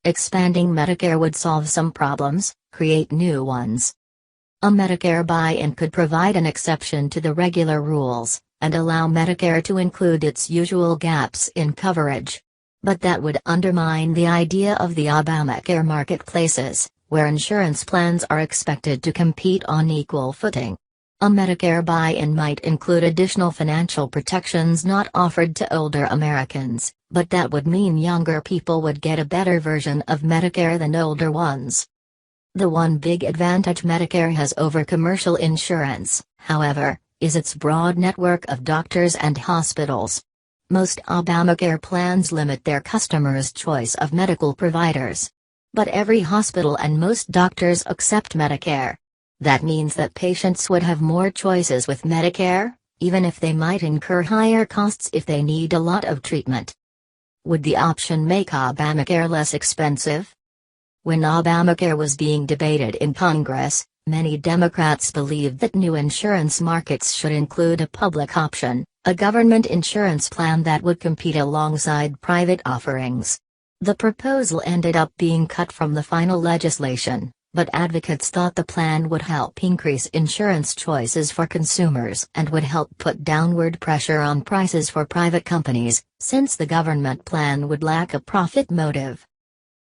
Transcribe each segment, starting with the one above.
Expanding Medicare would solve some problems, create new ones. A Medicare buy-in could provide an exception to the regular rules, and allow Medicare to include its usual gaps in coverage. But that would undermine the idea of the Obamacare marketplaces, where insurance plans are expected to compete on equal footing. A Medicare buy-in might include additional financial protections not offered to older Americans, but that would mean younger people would get a better version of Medicare than older ones. The one big advantage Medicare has over commercial insurance, however, is its broad network of doctors and hospitals. Most Obamacare plans limit their customers' choice of medical providers. But every hospital and most doctors accept Medicare. That means that patients would have more choices with Medicare, even if they might incur higher costs if they need a lot of treatment. Would the option make Obamacare less expensive? When Obamacare was being debated in Congress, many Democrats believed that new insurance markets should include a public option, a government insurance plan that would compete alongside private offerings. The proposal ended up being cut from the final legislation, but advocates thought the plan would help increase insurance choices for consumers and would help put downward pressure on prices for private companies, since the government plan would lack a profit motive.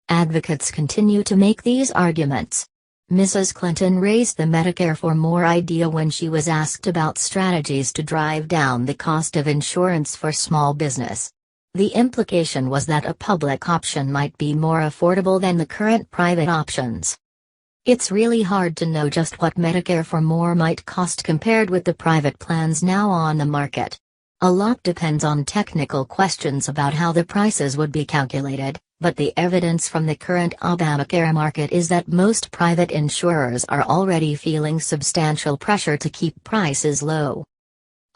Advocates continue to make these arguments. Mrs. Clinton raised the Medicare for More idea when she was asked about strategies to drive down the cost of insurance for small business. The implication was that a public option might be more affordable than the current private options. It's really hard to know just what Medicare for More might cost compared with the private plans now on the market. A lot depends on technical questions about how the prices would be calculated, but the evidence from the current Obamacare market is that most private insurers are already feeling substantial pressure to keep prices low.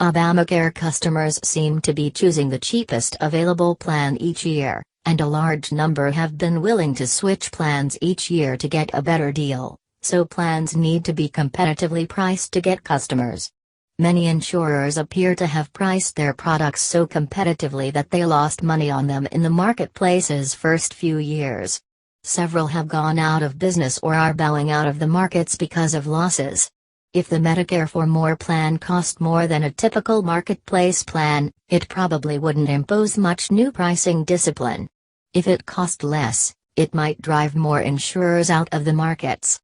Obamacare customers seem to be choosing the cheapest available plan each year, and a large number have been willing to switch plans each year to get a better deal, so plans need to be competitively priced to get customers. Many insurers appear to have priced their products so competitively that they lost money on them in the marketplace's first few years. Several have gone out of business or are bowing out of the markets because of losses. If the Medicare for More plan cost more than a typical marketplace plan, it probably wouldn't impose much new pricing discipline. If it cost less, it might drive more insurers out of the markets.